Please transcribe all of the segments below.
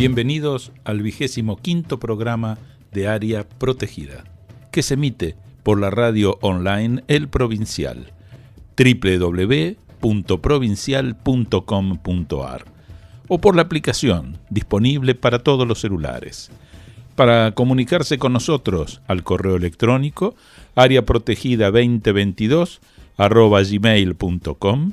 Bienvenidos al 25º programa de Área Protegida, que se emite por la radio online El Provincial, www.provincial.com.ar, o por la aplicación disponible para todos los celulares. Para comunicarse con nosotros al correo electrónico areaprotegida2022@gmail.com,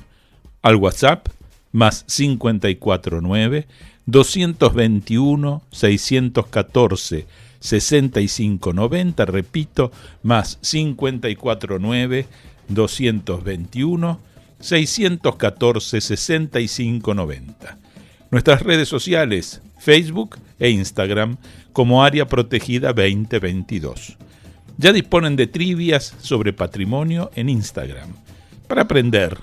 al WhatsApp más 549 221 614 6590, repito, más 549 221 614 6590. Nuestras redes sociales, Facebook e Instagram, como Área Protegida 2022. Ya disponen de trivias sobre patrimonio en Instagram, para aprender,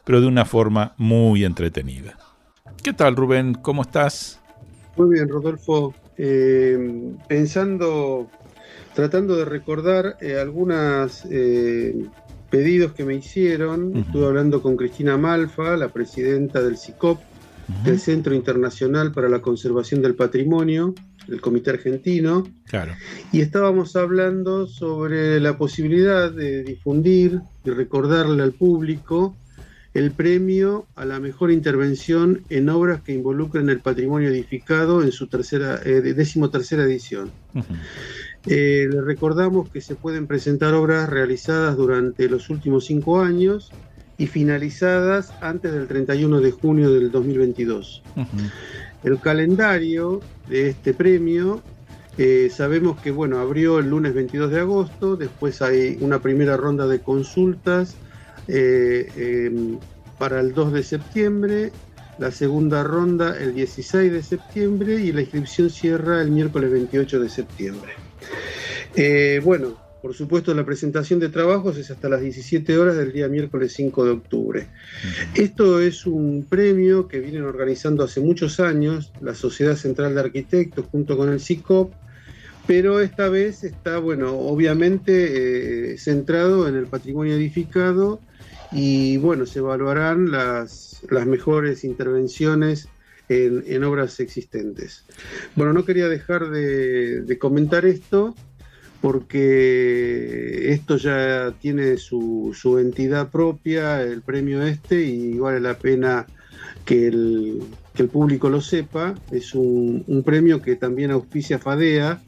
pero de una forma muy entretenida. ¿Qué tal, Rubén? ¿Cómo estás? Muy bien, Rodolfo. Tratando de recordar algunos pedidos que me hicieron. Estuve hablando con Cristina Malfa, la presidenta del CICOP, del Centro Internacional para la Conservación del Patrimonio, del Comité Argentino. Claro. Y estábamos hablando sobre la posibilidad de difundir y recordarle al público el premio a la mejor intervención en obras que involucren el patrimonio edificado en su 13ª edición. Le recordamos que se pueden presentar obras realizadas durante los últimos 5 años y finalizadas antes del 31 de junio del 2022. El calendario de este premio, sabemos que abrió el lunes 22 de agosto, después hay una primera ronda de consultas para el 2 de septiembre, la segunda ronda el 16 de septiembre y la inscripción cierra el miércoles 28 de septiembre. Por supuesto, la presentación de trabajos es hasta las 17 horas del día miércoles 5 de octubre. Esto es un premio que vienen organizando hace muchos años la Sociedad Central de Arquitectos junto con el CICOP, pero esta vez está, obviamente centrado en el patrimonio edificado y, se evaluarán las mejores intervenciones en obras existentes. No quería dejar de comentar esto, porque esto ya tiene su entidad propia, el premio y vale la pena que el público lo sepa. Es un premio que también auspicia FADEA,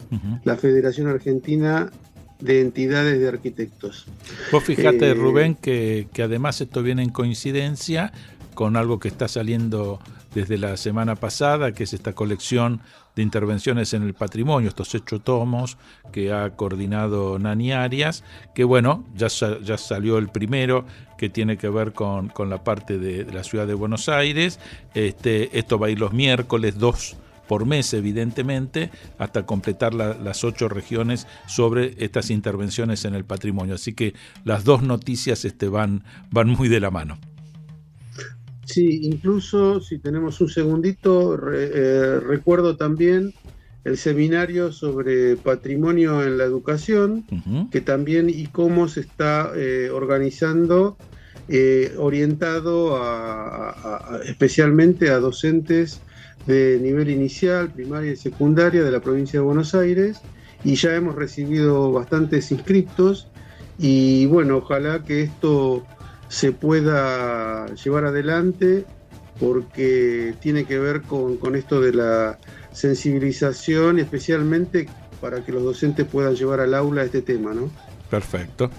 la Federación Argentina de Entidades de Arquitectos. Vos fijate, Rubén, que además esto viene en coincidencia con algo que está saliendo desde la semana pasada, que es esta colección de intervenciones en el patrimonio, estos 8 tomos que ha coordinado Nani Arias, que ya salió el primero, que tiene que ver con la parte de la ciudad de Buenos Aires. Esto va a ir los miércoles, 2 por mes, evidentemente, hasta completar las 8 regiones sobre estas intervenciones en el patrimonio. Así que las dos noticias van muy de la mano. Sí, incluso si tenemos un segundito, recuerdo también el seminario sobre patrimonio en la educación, que también ICOMOS está organizando, orientado especialmente a docentes de nivel inicial, primaria y secundaria de la provincia de Buenos Aires, y ya hemos recibido bastantes inscriptos y ojalá que esto se pueda llevar adelante, porque tiene que ver con esto de la sensibilización, especialmente para que los docentes puedan llevar al aula este tema, ¿no? Perfecto.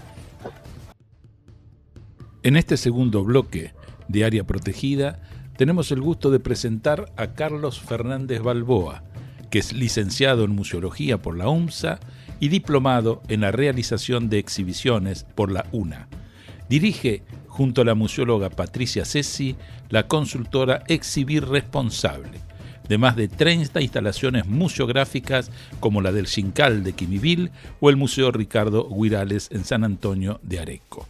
En este segundo bloque de Área Protegida tenemos el gusto de presentar a Carlos Fernández Balboa, que es licenciado en Museología por la UMSA y diplomado en la realización de exhibiciones por la UNA. Dirige, junto a la museóloga Patricia Cesi, la consultora Exhibir Responsable, de más de 30 instalaciones museográficas como la del Xincal de Quimivil o el Museo Ricardo Guirales en San Antonio de Areco.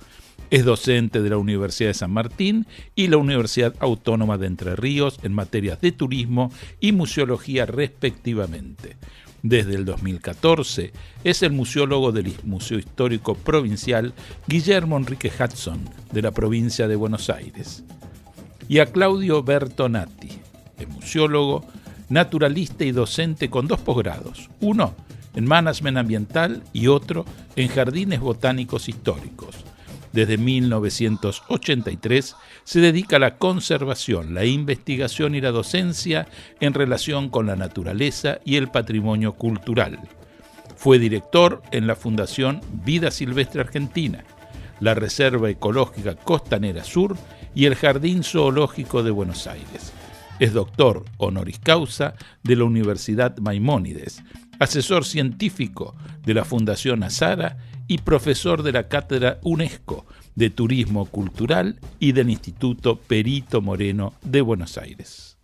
Es docente de la Universidad de San Martín y la Universidad Autónoma de Entre Ríos en materias de turismo y museología respectivamente. Desde el 2014 es el museólogo del Museo Histórico Provincial Guillermo Enrique Hudson de la provincia de Buenos Aires. Y a Claudio Bertonati, es museólogo naturalista y docente con 2 posgrados, uno en Management Ambiental y otro en Jardines Botánicos Históricos. Desde 1983 se dedica a la conservación, la investigación y la docencia en relación con la naturaleza y el patrimonio cultural. Fue director en la Fundación Vida Silvestre Argentina, la Reserva Ecológica Costanera Sur y el Jardín Zoológico de Buenos Aires. Es doctor honoris causa de la Universidad Maimónides, asesor científico de la Fundación Azara y profesor de la Cátedra UNESCO de Turismo Cultural y del Instituto Perito Moreno de Buenos Aires.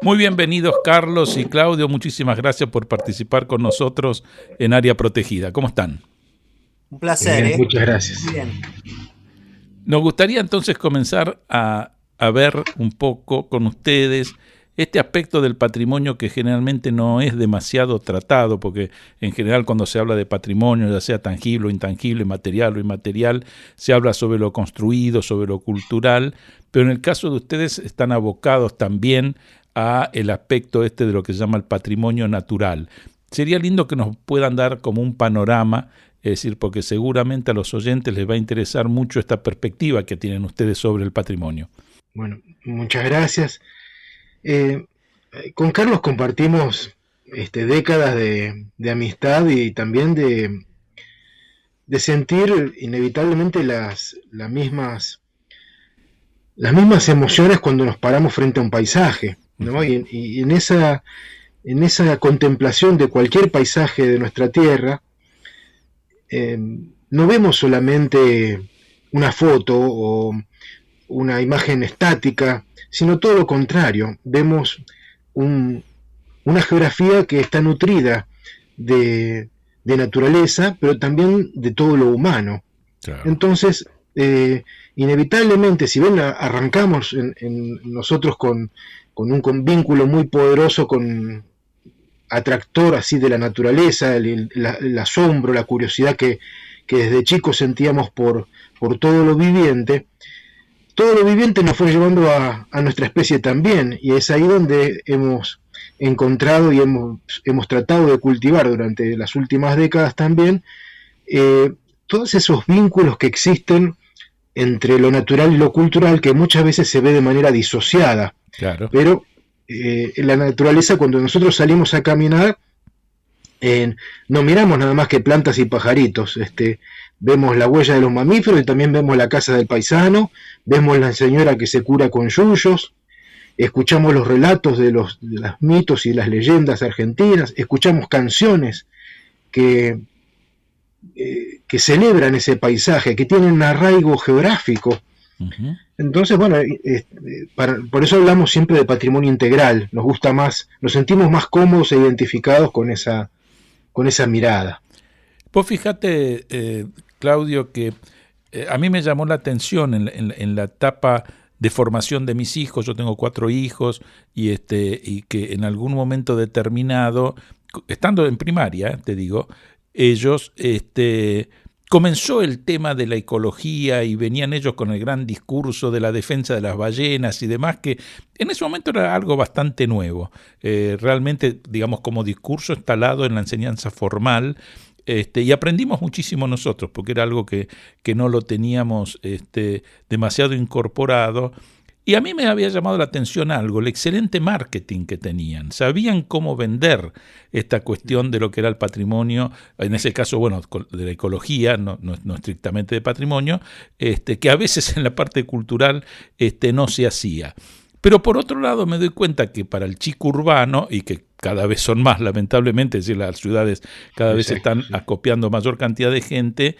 Muy bienvenidos Carlos y Claudio, muchísimas gracias por participar con nosotros en Área Protegida. ¿Cómo están? Un placer. Muchas gracias. Muy bien. Nos gustaría entonces comenzar a ver un poco con ustedes este aspecto del patrimonio que generalmente no es demasiado tratado, porque en general cuando se habla de patrimonio, ya sea tangible o intangible, material o inmaterial, se habla sobre lo construido, sobre lo cultural, pero en el caso de ustedes están abocados también a el aspecto de lo que se llama el patrimonio natural. Sería lindo que nos puedan dar como un panorama, es decir, porque seguramente a los oyentes les va a interesar mucho esta perspectiva que tienen ustedes sobre el patrimonio. Bueno, muchas gracias. Con Carlos compartimos décadas de amistad y también de sentir inevitablemente las mismas emociones cuando nos paramos frente a un paisaje, ¿no? Y en esa contemplación de cualquier paisaje de nuestra tierra, no vemos solamente una foto o una imagen estática, sino todo lo contrario. Vemos una geografía que está nutrida de naturaleza, pero también de todo lo humano. Claro. Entonces, inevitablemente, si bien arrancamos en nosotros con un vínculo muy poderoso, con atractor así de la naturaleza, el asombro, la curiosidad que desde chicos sentíamos por todo lo viviente nos fue llevando a nuestra especie también, y es ahí donde hemos encontrado y hemos tratado de cultivar durante las últimas décadas también todos esos vínculos que existen entre lo natural y lo cultural, que muchas veces se ve de manera disociada. Claro. Pero en la naturaleza, cuando nosotros salimos a caminar, no miramos nada más que plantas y pajaritos. Vemos la huella de los mamíferos y también vemos la casa del paisano, vemos la señora que se cura con yuyos, escuchamos los relatos de los mitos y las leyendas argentinas, escuchamos canciones que celebran ese paisaje, que tienen un arraigo geográfico. Uh-huh. Entonces, bueno, por eso hablamos siempre de patrimonio integral. Nos gusta más, nos sentimos más cómodos e identificados con esa mirada. Vos fíjate, Claudio, que a mí me llamó la atención en la etapa de formación de mis hijos. Yo tengo 4 hijos y que en algún momento determinado, estando en primaria, te digo, ellos comenzó el tema de la ecología y venían ellos con el gran discurso de la defensa de las ballenas y demás, que en ese momento era algo bastante nuevo, realmente, digamos, como discurso instalado en la enseñanza formal, y aprendimos muchísimo nosotros, porque era algo que no lo teníamos demasiado incorporado. Y a mí me había llamado la atención algo, el excelente marketing que tenían. Sabían cómo vender esta cuestión de lo que era el patrimonio, en ese caso, bueno, de la ecología, no estrictamente de patrimonio, que a veces en la parte cultural no se hacía. Pero por otro lado me doy cuenta que para el chico urbano, y que cada vez son más lamentablemente, es decir, las ciudades cada vez están acopiando mayor cantidad de gente,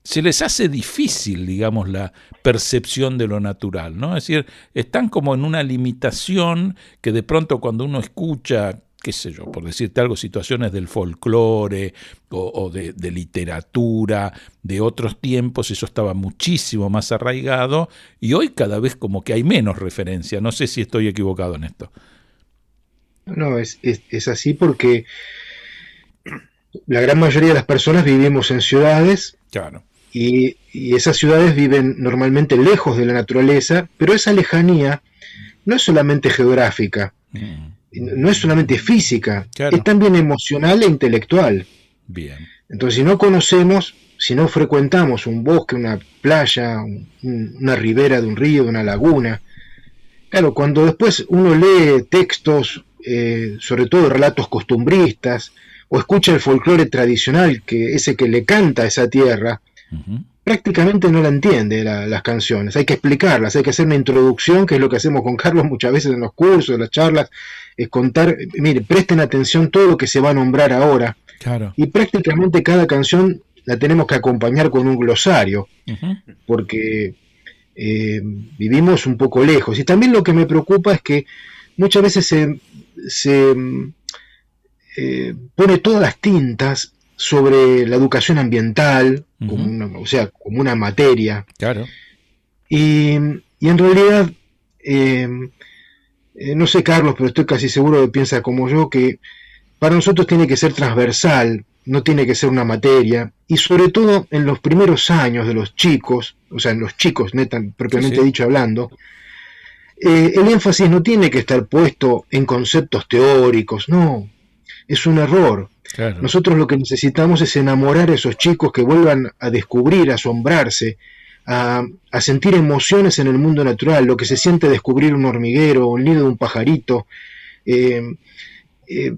se les hace difícil, digamos, la percepción de lo natural, ¿no? Es decir, están como en una limitación que de pronto cuando uno escucha, qué sé yo, por decirte algo, situaciones del folclore o de literatura de otros tiempos, eso estaba muchísimo más arraigado y hoy cada vez como que hay menos referencia. No sé si estoy equivocado en esto. No, es así porque la gran mayoría de las personas vivimos en ciudades. Claro. Y esas ciudades viven normalmente lejos de la naturaleza, pero esa lejanía no es solamente geográfica. no es solamente física, Claro. es también emocional e intelectual. Bien. Entonces, si no conocemos, si no frecuentamos un bosque, una playa, una ribera de un río, de una laguna, claro, cuando después uno lee textos, sobre todo relatos costumbristas, o escucha el folclore tradicional, que ese que le canta a esa tierra, Ujú. prácticamente no la entiende las canciones. Hay que explicarlas, hay que hacer una introducción, que es lo que hacemos con Carlos muchas veces en los cursos, en las charlas, es contar, mire, presten atención todo lo que se va a nombrar ahora, Claro. y prácticamente cada canción la tenemos que acompañar con un glosario, Ujú. porque vivimos un poco lejos. Y también lo que me preocupa es que muchas veces se pone todas las tintas sobre la educación ambiental, como Ujú. o sea, como una materia. Claro. Y en realidad, no sé, Carlos, pero estoy casi seguro que piensa como yo, que para nosotros tiene que ser transversal, no tiene que ser una materia, y sobre todo en los primeros años de los chicos, o sea, en los chicos, propiamente Sí. dicho hablando, el énfasis no tiene que estar puesto en conceptos teóricos, no, es un error. Claro. Nosotros lo que necesitamos es enamorar a esos chicos, que vuelvan a descubrir, a asombrarse, a sentir emociones en el mundo natural, lo que se siente descubrir un hormiguero, un nido de un pajarito. Eh, eh,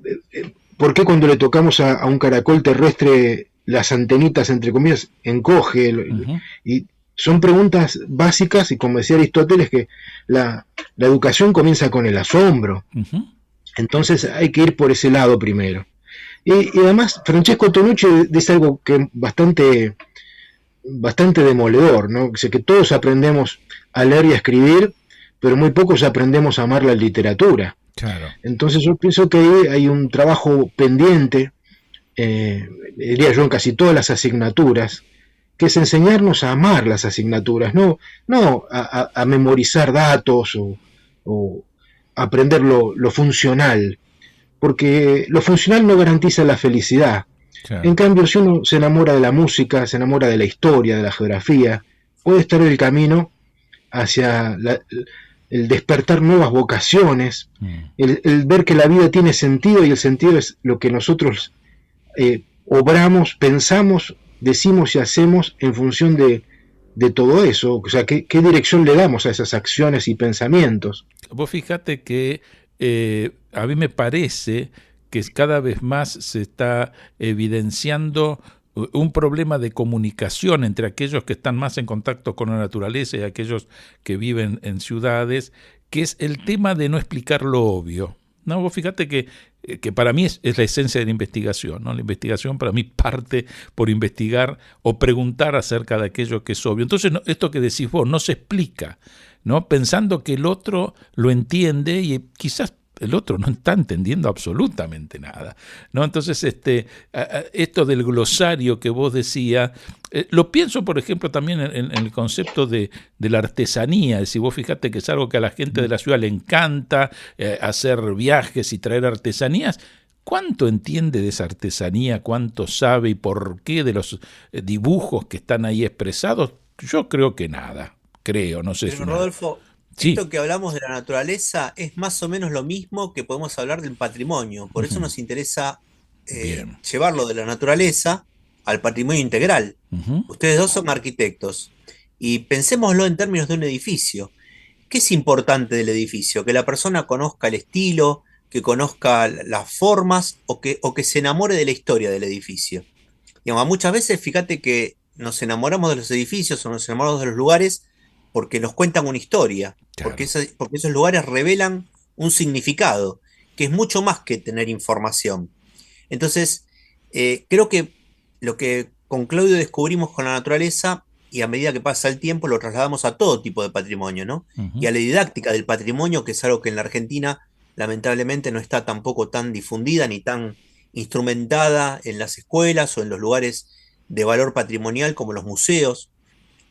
¿Por qué cuando le tocamos a un caracol terrestre las antenitas, entre comillas, encoge? Ujú. Y son preguntas básicas, y como decía Aristóteles, que la educación comienza con el asombro. Ujú. Entonces hay que ir por ese lado primero. Y además, Francesco Tonucci dice algo que es bastante demoledor, ¿no? Dice que todos aprendemos a leer y a escribir, pero muy pocos aprendemos a amar la literatura. Claro. Entonces yo pienso que ahí hay un trabajo pendiente, diría yo, en casi todas las asignaturas, que es enseñarnos a amar las asignaturas, no a memorizar datos o aprender lo funcional, porque lo funcional no garantiza la felicidad. En Claro. cambio, si uno se enamora de la música, se enamora de la historia, de la geografía, puede estar el camino hacia el despertar nuevas vocaciones, Mm. el ver que la vida tiene sentido, y el sentido es lo que nosotros obramos, pensamos, decimos y hacemos en función de todo eso. O sea, ¿qué dirección le damos a esas acciones y pensamientos? Vos fíjate que a mí me parece que cada vez más se está evidenciando un problema de comunicación entre aquellos que están más en contacto con la naturaleza y aquellos que viven en ciudades, que es el tema de no explicar lo obvio. No, vos fíjate que para mí es la esencia de la investigación, ¿no? La investigación para mí parte por investigar o preguntar acerca de aquello que es obvio. Entonces, esto que decís vos no se explica, ¿no? Pensando que el otro lo entiende y quizás el otro no está entendiendo absolutamente nada, ¿no? Entonces, esto del glosario que vos decías, lo pienso, por ejemplo, también en el concepto de la artesanía. Si vos fijate que es algo que a la gente de la ciudad le encanta, hacer viajes y traer artesanías. ¿Cuánto entiende de esa artesanía? ¿Cuánto sabe y por qué de los dibujos que están ahí expresados? Yo creo que nada. Creo, no sé. Pero Rodolfo, Sí. esto que hablamos de la naturaleza es más o menos lo mismo que podemos hablar del patrimonio. Por eso Uh-huh. nos interesa Bien. llevarlo de la naturaleza al patrimonio integral. Uh-huh. Ustedes dos son arquitectos y pensémoslo en términos de un edificio. ¿Qué es importante del edificio? Que la persona conozca el estilo, que conozca las formas o que se enamore de la historia del edificio. Digamos, muchas veces fíjate que nos enamoramos de los edificios o nos enamoramos de los lugares porque nos cuentan una historia, Claro. porque esos lugares revelan un significado, que es mucho más que tener información. Entonces, creo que lo que con Claudio descubrimos con la naturaleza, y a medida que pasa el tiempo lo trasladamos a todo tipo de patrimonio, ¿no? Uh-huh. Y a la didáctica del patrimonio, que es algo que en la Argentina lamentablemente no está tampoco tan difundida ni tan instrumentada en las escuelas o en los lugares de valor patrimonial como los museos.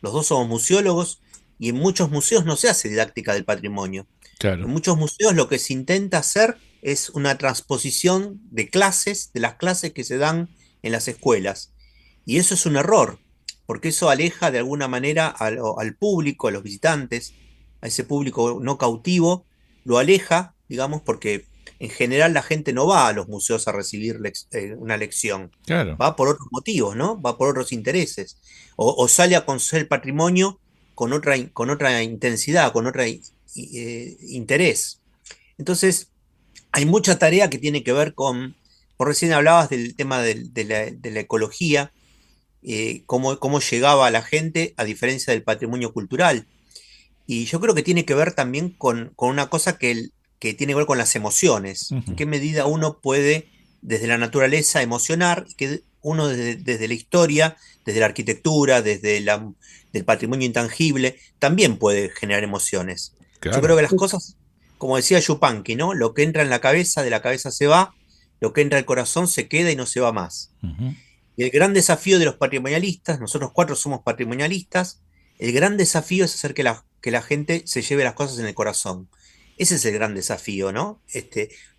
Los dos somos museólogos y en muchos museos no se hace didáctica del patrimonio. Claro. En muchos museos lo que se intenta hacer es una transposición de clases, de las clases que se dan en las escuelas. Y eso es un error, porque eso aleja de alguna manera al público, a los visitantes, a ese público no cautivo, lo aleja, digamos, porque en general la gente no va a los museos a recibir una lección, Claro. va por otros motivos, ¿no? Va por otros intereses. O sale a conocer el patrimonio con otra intensidad, con otro interés. Entonces, hay mucha tarea que tiene que ver por recién hablabas del tema de la ecología, cómo llegaba a la gente a diferencia del patrimonio cultural. Y yo creo que tiene que ver también con una cosa que tiene que ver con las emociones. En qué medida uno puede, desde la naturaleza, emocionar, y que uno desde la historia, desde la arquitectura, del patrimonio intangible, también puede generar emociones. Yo creo Claro. que las cosas, como decía Yupanqui, ¿no? Lo que entra en la cabeza, de la cabeza se va, lo que entra al corazón se queda y no se va más. Ujú. Y el gran desafío de los patrimonialistas, nosotros 4 somos patrimonialistas, el gran desafío es hacer que la gente se lleve las cosas en el corazón. Ese es el gran desafío, ¿no?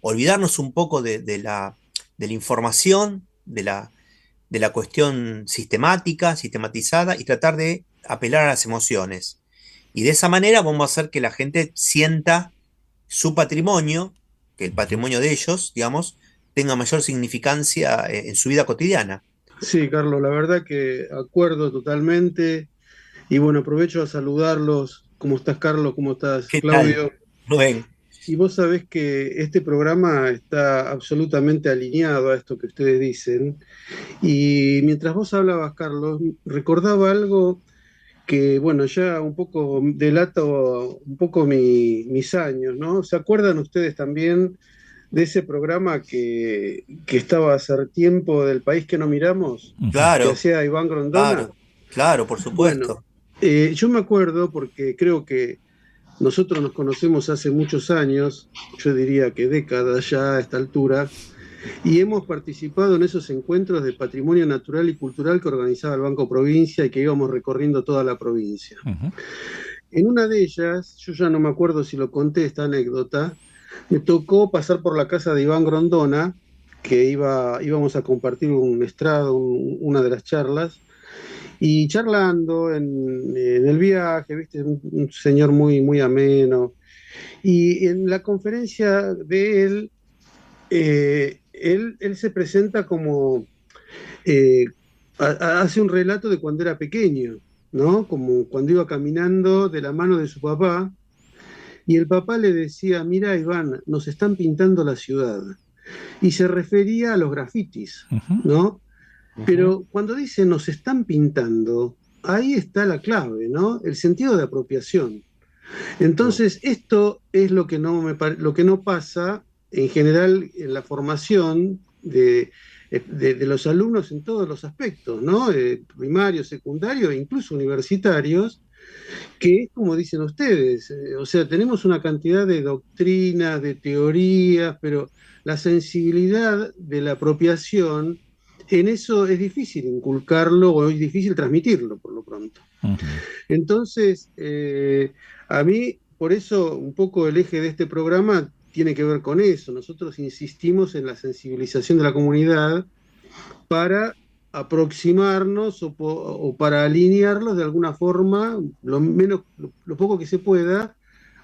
Olvidarnos un poco de la información, de la cuestión sistemática, sistematizada, y tratar de apelar a las emociones. Y de esa manera vamos a hacer que la gente sienta su patrimonio, que el patrimonio de ellos, digamos, tenga mayor significancia en su vida cotidiana. Sí, Carlos, la verdad que acuerdo totalmente. Y bueno, aprovecho a saludarlos. ¿Cómo estás, Carlos? ¿Cómo estás, ¿Qué tal, Claudio? Rubén? Y vos sabés que este programa está absolutamente alineado a esto que ustedes dicen. Y mientras vos hablabas, Carlos, recordaba algo que, bueno, ya un poco delato un poco mis años, ¿no? ¿Se acuerdan ustedes también de ese programa que estaba hace tiempo del país que no miramos, Ujú. que Claro, hacía Iván Grondona? claro, claro, por Bueno, supuesto. yo me acuerdo porque creo que nosotros nos conocemos hace muchos años, yo diría que décadas ya a esta altura, y hemos participado en esos encuentros de patrimonio natural y cultural que organizaba el Banco Provincia y que íbamos recorriendo toda la provincia. Ujú. En una de ellas, yo ya no me acuerdo si lo conté esta anécdota, me tocó pasar por la casa de Iván Grondona, que íbamos a compartir un estrado, una de las charlas, y charlando en el viaje, viste, un señor muy, muy ameno. Y en la conferencia de él, él se presenta como, eh, hace un relato de cuando era pequeño, ¿no? Como cuando iba caminando de la mano de su papá, y el papá le decía, mira, Iván, nos están pintando la ciudad. Y se refería a los grafitis, Ujú. ¿no? Ujú. Pero cuando dice nos están pintando, ahí está la clave, ¿no? El sentido de apropiación. Entonces, esto es lo que lo que no pasa en general en la formación de los alumnos en todos los aspectos, ¿no? Primarios, secundarios e incluso universitarios, que es como dicen ustedes, o sea, tenemos una cantidad de doctrinas, de teorías, pero la sensibilidad de la apropiación, en eso es difícil inculcarlo o es difícil transmitirlo por lo pronto. Ujú. Entonces, a mí, por eso, un poco el eje de este programa tiene que ver con eso. Nosotros insistimos en la sensibilización de la comunidad para aproximarnos o para alinearlos de alguna forma, lo poco que se pueda,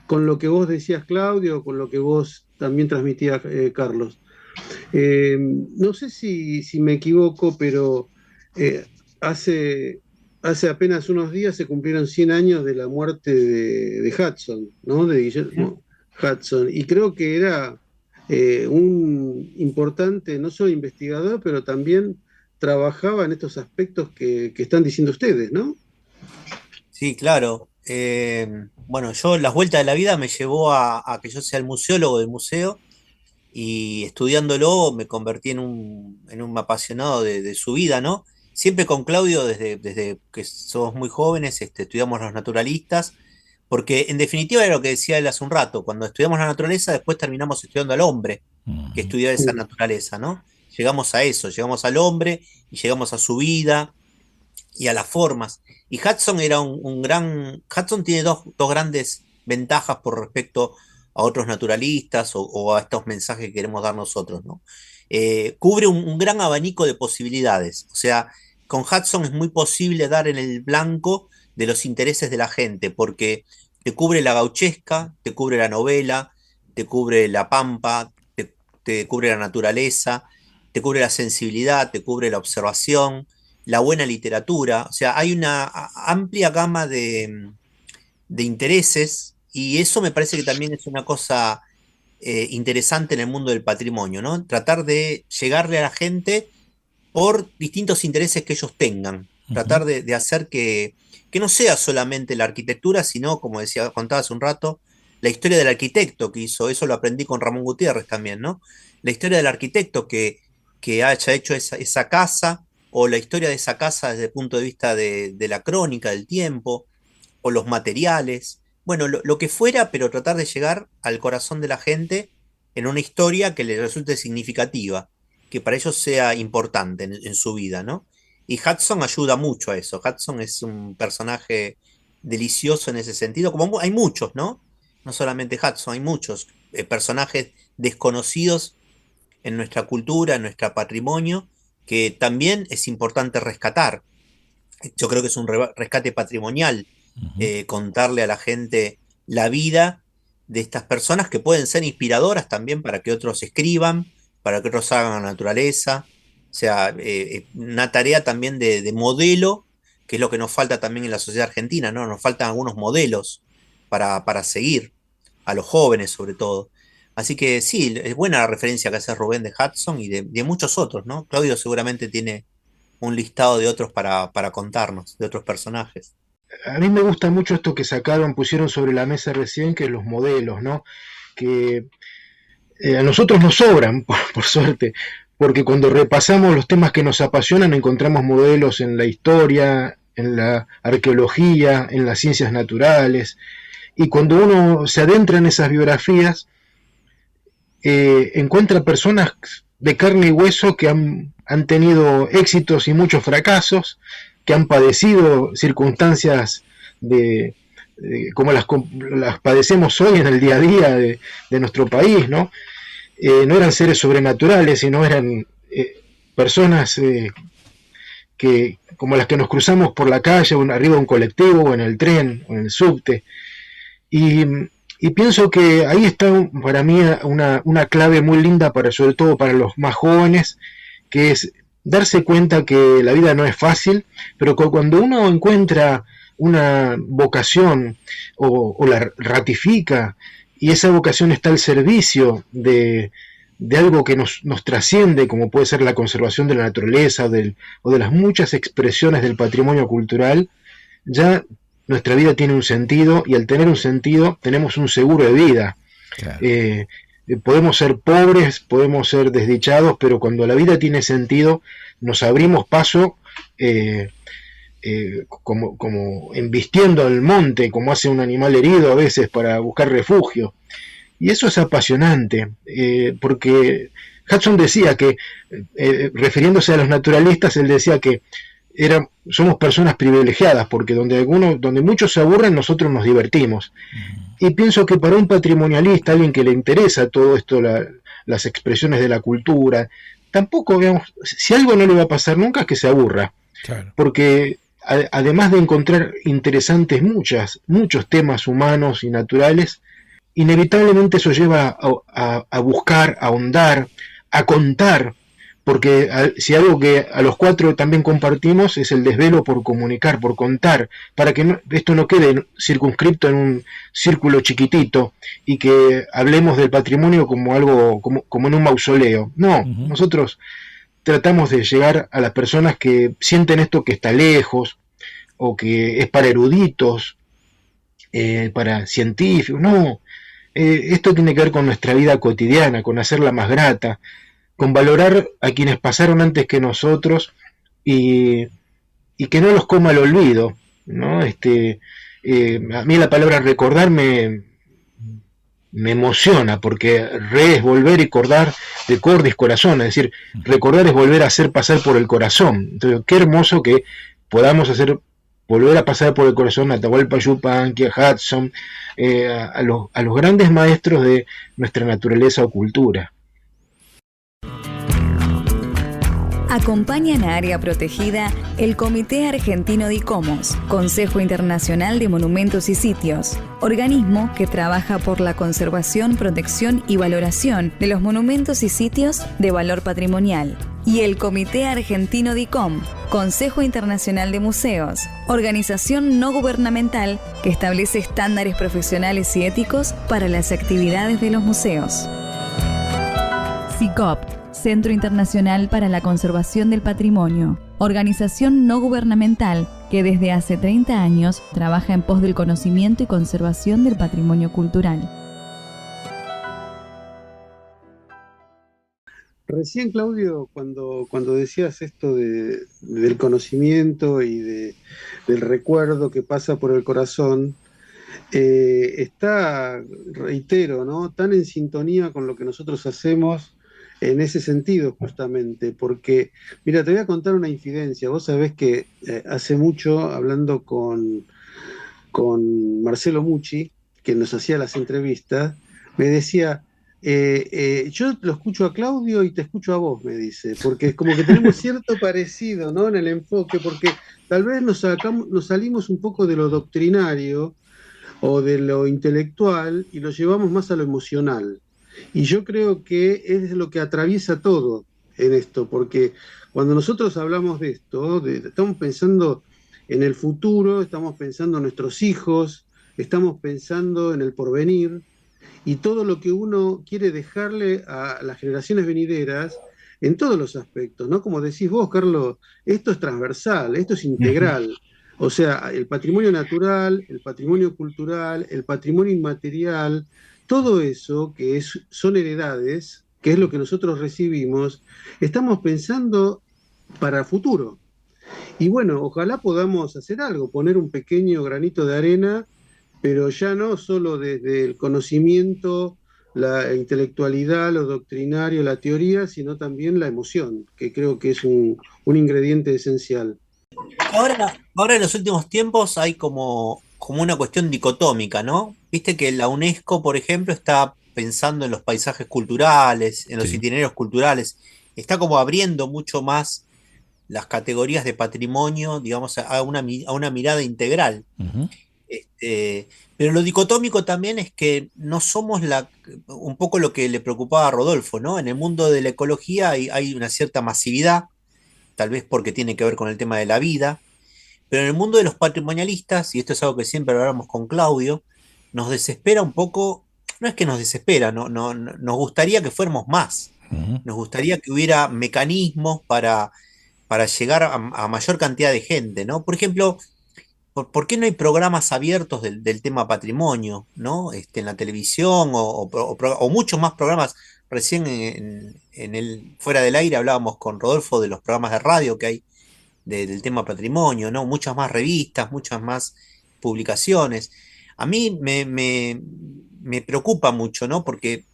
con lo que vos decías, Claudio, con lo que vos también transmitías, Carlos. No sé si me equivoco, pero eh, hace, hace apenas unos días se cumplieron 100 años de la muerte de Hudson, ¿no? De Guillermo Hudson. Y creo que era un importante, no solo investigador, pero también trabajaba en estos aspectos que están diciendo ustedes, ¿no? Sí, claro. Bueno, yo las vueltas de la vida me llevó a que yo sea el museólogo del museo y estudiándolo me convertí en un apasionado de su vida, ¿no? Siempre con Claudio, desde que somos muy jóvenes, estudiamos los naturalistas, porque en definitiva era lo que decía él hace un rato, cuando estudiamos la naturaleza, después terminamos estudiando al hombre que Ujú. estudia esa naturaleza, ¿no? Llegamos a eso, llegamos al hombre y llegamos a su vida y a las formas. Y Hudson era un gran. Hudson tiene dos grandes ventajas por respecto a otros naturalistas o a estos mensajes que queremos dar nosotros, ¿no? Cubre un gran abanico de posibilidades. O sea, con Hudson es muy posible dar en el blanco de los intereses de la gente, porque te cubre la gauchesca, te cubre la novela, te cubre la pampa, te te cubre la naturaleza, te cubre la sensibilidad, te cubre la observación, la buena literatura. O sea, hay una amplia gama de intereses y eso me parece que también es una cosa interesante en el mundo del patrimonio, ¿no? Tratar de llegarle a la gente por distintos intereses que ellos tengan. Tratar de hacer que no sea solamente la arquitectura, sino, como contaba hace un rato, la historia del arquitecto que hizo, eso lo aprendí con Ramón Gutiérrez también, ¿no? La historia del arquitecto que haya hecho esa casa, o la historia de esa casa desde el punto de vista de la crónica, del tiempo, o los materiales, bueno, lo que fuera, pero tratar de llegar al corazón de la gente en una historia que le resulte significativa, que para ellos sea importante en su vida, ¿no? Y Hudson ayuda mucho a eso. Hudson es un personaje delicioso en ese sentido, como hay muchos, ¿no? No solamente Hudson, hay muchos personajes desconocidos en nuestra cultura, en nuestro patrimonio, que también es importante rescatar. Yo creo que es un rescate patrimonial, contarle a la gente la vida de estas personas que pueden ser inspiradoras también para que otros escriban, para que otros hagan la naturaleza. O sea, una tarea también de modelo, que es lo que nos falta también en la sociedad argentina, ¿no? Nos faltan algunos modelos para seguir, a los jóvenes sobre todo. Así que sí, es buena la referencia que hace Rubén de Hudson y de muchos otros, ¿no? Claudio seguramente tiene un listado de otros para contarnos, de otros personajes. A mí me gusta mucho esto que pusieron sobre la mesa recién, que los modelos, ¿no? Que a nosotros nos sobran, por suerte, porque cuando repasamos los temas que nos apasionan encontramos modelos en la historia, en la arqueología, en las ciencias naturales, y cuando uno se adentra en esas biografías, encuentra personas de carne y hueso que han tenido éxitos y muchos fracasos, que han padecido circunstancias como las padecemos hoy en el día a día de nuestro país, ¿no? No eran seres sobrenaturales, sino eran personas que, como las que nos cruzamos por la calle, arriba de un colectivo, o en el tren, o en el subte. Y pienso que ahí está para mí una clave muy linda, sobre todo para los más jóvenes, que es darse cuenta que la vida no es fácil, pero que cuando uno encuentra una vocación o la ratifica, y esa vocación está al servicio de algo que nos trasciende, como puede ser la conservación de la naturaleza o de las muchas expresiones del patrimonio cultural, ya nuestra vida tiene un sentido, y al tener un sentido tenemos un seguro de vida. Claro. Podemos ser pobres, podemos ser desdichados, pero cuando la vida tiene sentido nos abrimos paso como embistiendo al monte, como hace un animal herido a veces para buscar refugio. Y eso es apasionante, porque Hudson decía que, refiriéndose a los naturalistas, él decía que somos personas privilegiadas, porque donde muchos se aburren, nosotros nos divertimos. Y pienso que para un patrimonialista, alguien que le interesa todo esto, las expresiones de la cultura, tampoco, digamos, si algo no le va a pasar nunca es que se aburra. Claro. Porque además de encontrar interesantes muchos temas humanos y naturales, inevitablemente eso lleva a buscar, a ahondar, a contar, porque si algo que a los cuatro también compartimos es el desvelo por comunicar, por contar, para que esto no quede circunscripto en un círculo chiquitito y que hablemos del patrimonio como algo como en un mausoleo. No, nosotros tratamos de llegar a las personas que sienten esto que está lejos, o que es para eruditos, para científicos. No, esto tiene que ver con nuestra vida cotidiana, con hacerla más grata, con valorar a quienes pasaron antes que nosotros y que no los coma el olvido, ¿no? A mí la palabra recordar me emociona, porque es volver y cordar, de cordis corazón, es decir, recordar es volver a hacer pasar por el corazón. Entonces, qué hermoso que podamos volver a pasar por el corazón a Atahualpa Yupanqui, a Hudson, a los grandes maestros de nuestra naturaleza o cultura. Acompañan a Área Protegida el Comité Argentino de ICOMOS, Consejo Internacional de Monumentos y Sitios, organismo que trabaja por la conservación, protección y valoración de los monumentos y sitios de valor patrimonial. Y el Comité Argentino de ICOM, Consejo Internacional de Museos, organización no gubernamental que establece estándares profesionales y éticos para las actividades de los museos. CICOP, Centro Internacional para la Conservación del Patrimonio, organización no gubernamental que desde hace 30 años trabaja en pos del conocimiento y conservación del patrimonio cultural. Recién, Claudio, cuando decías esto del conocimiento y del recuerdo que pasa por el corazón, está, reitero, ¿no?, tan en sintonía con lo que nosotros hacemos en ese sentido, justamente, porque, mira, te voy a contar una infidencia. Vos sabés que hace mucho, hablando con Marcelo Mucci, que nos hacía las entrevistas, me decía, yo lo escucho a Claudio y te escucho a vos, me dice, porque es como que tenemos cierto parecido, ¿no?, en el enfoque, porque tal vez nos salimos un poco de lo doctrinario o de lo intelectual y lo llevamos más a lo emocional. Y yo creo que es lo que atraviesa todo en esto, porque cuando nosotros hablamos de esto, estamos pensando en el futuro, estamos pensando en nuestros hijos, estamos pensando en el porvenir, y todo lo que uno quiere dejarle a las generaciones venideras en todos los aspectos, ¿no? Como decís vos, Carlos, esto es transversal, esto es integral. O sea, el patrimonio natural, el patrimonio cultural, el patrimonio inmaterial, todo eso que son heredades, que es lo que nosotros recibimos, estamos pensando para el futuro. Y bueno, ojalá podamos hacer algo, poner un pequeño granito de arena, pero ya no solo desde el conocimiento, la intelectualidad, lo doctrinario, la teoría, sino también la emoción, que creo que es un ingrediente esencial. Ahora en los últimos tiempos hay como una cuestión dicotómica, ¿no? Viste que la UNESCO, por ejemplo, está pensando en los paisajes culturales, en los itinerarios culturales, está como abriendo mucho más las categorías de patrimonio, digamos, a una mirada integral. Uh-huh. Pero lo dicotómico también es que no somos un poco lo que le preocupaba a Rodolfo, ¿no? En el mundo de la ecología hay una cierta masividad, tal vez porque tiene que ver con el tema de la vida, pero en el mundo de los patrimonialistas, y esto es algo que siempre hablamos con Claudio, nos desespera un poco, no es que nos desespera, nos gustaría que fuéramos más, nos gustaría que hubiera mecanismos para llegar a mayor cantidad de gente, ¿no? Por ejemplo, ¿por qué no hay programas abiertos del tema patrimonio, ¿no? En la televisión o muchos más programas? Recién en el Fuera del Aire hablábamos con Rodolfo de los programas de radio que hay del tema patrimonio, ¿no? Muchas más revistas, muchas más publicaciones. A mí me preocupa mucho, ¿no? Porque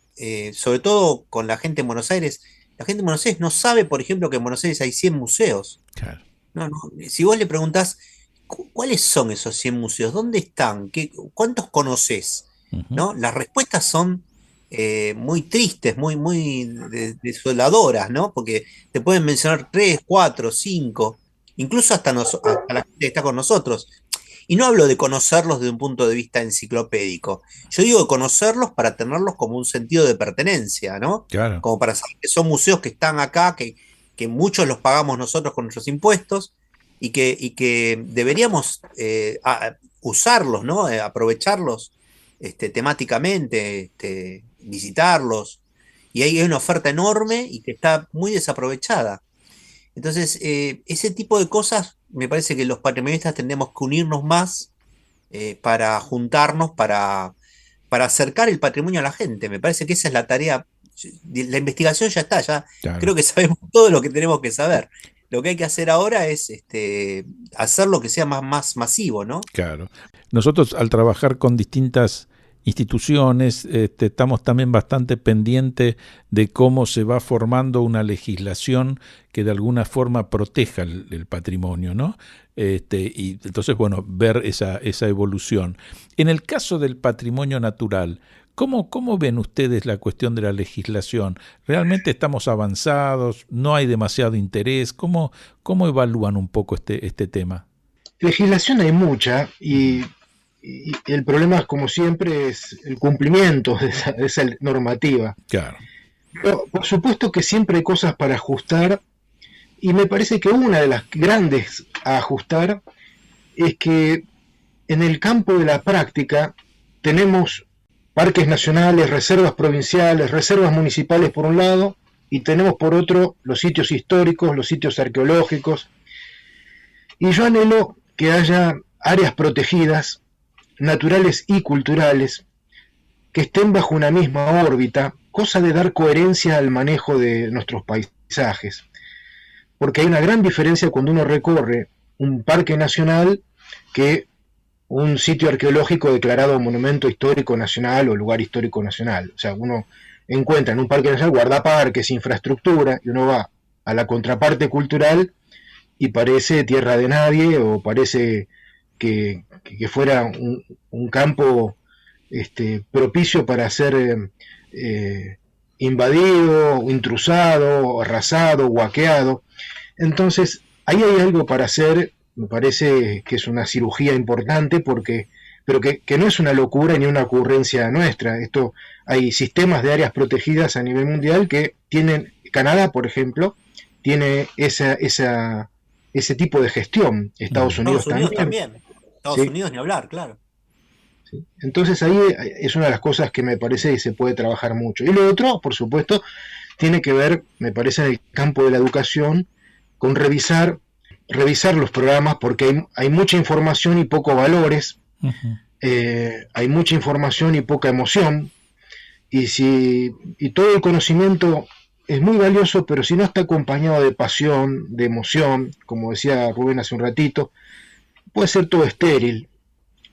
sobre todo con la gente en Buenos Aires, la gente en Buenos Aires no sabe, por ejemplo, que en Buenos Aires hay 100 museos. Claro. No, si vos le preguntás, ¿cuáles son esos 100 museos? ¿Dónde están? ¿Cuántos conocés? ¿No? Las respuestas son muy tristes, muy desoladoras, ¿no? Porque te pueden mencionar 3, 4, 5, incluso hasta la gente que está con nosotros. Y no hablo de conocerlos desde un punto de vista enciclopédico. Yo digo de conocerlos para tenerlos como un sentido de pertenencia, ¿no? Claro. Como para saber que son museos que están acá, que muchos los pagamos nosotros con nuestros impuestos y que deberíamos usarlos, ¿no? Aprovecharlos temáticamente, visitarlos. Y hay una oferta enorme y que está muy desaprovechada. Entonces, ese tipo de cosas, me parece que los patrimonialistas tendremos que unirnos más para juntarnos, para acercar el patrimonio a la gente. Me parece que esa es la tarea. La investigación ya está, ya Claro. creo que sabemos todo lo que tenemos que saber. Lo que hay que hacer ahora es hacer lo que sea más masivo, ¿no? Claro. Nosotros al trabajar con distintas instituciones, estamos también bastante pendientes de cómo se va formando una legislación que de alguna forma proteja el patrimonio, ¿no? Y entonces, bueno, ver esa evolución. En el caso del patrimonio natural, ¿Cómo ven ustedes la cuestión de la legislación? ¿Realmente estamos avanzados? ¿No hay demasiado interés? ¿Cómo evalúan un poco este tema? Legislación hay mucha y el problema, como siempre, es el cumplimiento de esa normativa. Claro. Pero, por supuesto que siempre hay cosas para ajustar, y me parece que una de las grandes a ajustar es que en el campo de la práctica tenemos parques nacionales, reservas provinciales, reservas municipales por un lado, y tenemos por otro los sitios históricos, los sitios arqueológicos. Y yo anhelo que haya áreas protegidas, naturales y culturales, que estén bajo una misma órbita, cosa de dar coherencia al manejo de nuestros paisajes. Porque hay una gran diferencia cuando uno recorre un parque nacional que un sitio arqueológico declarado monumento histórico nacional o lugar histórico nacional. O sea, uno encuentra en un parque nacional guardaparques, infraestructura, y uno va a la contraparte cultural y parece tierra de nadie, o parece que fuera un campo propicio para ser invadido, intrusado, arrasado, huaqueado. Entonces, ahí hay algo para hacer. Me parece que es una cirugía importante, pero que no es una locura ni una ocurrencia nuestra. Hay sistemas de áreas protegidas a nivel mundial que tienen, Canadá, por ejemplo, tiene ese tipo de gestión. Estados Unidos también. Estados Unidos ni hablar, claro. ¿Sí? Entonces ahí es una de las cosas que me parece que se puede trabajar mucho. Y lo otro, por supuesto, tiene que ver, me parece, en el campo de la educación, con revisar los programas, porque hay mucha información y pocos valores. Uh-huh. Hay mucha información y poca emoción, y todo el conocimiento es muy valioso, pero si no está acompañado de pasión, de emoción, como decía Rubén hace un ratito, puede ser todo estéril.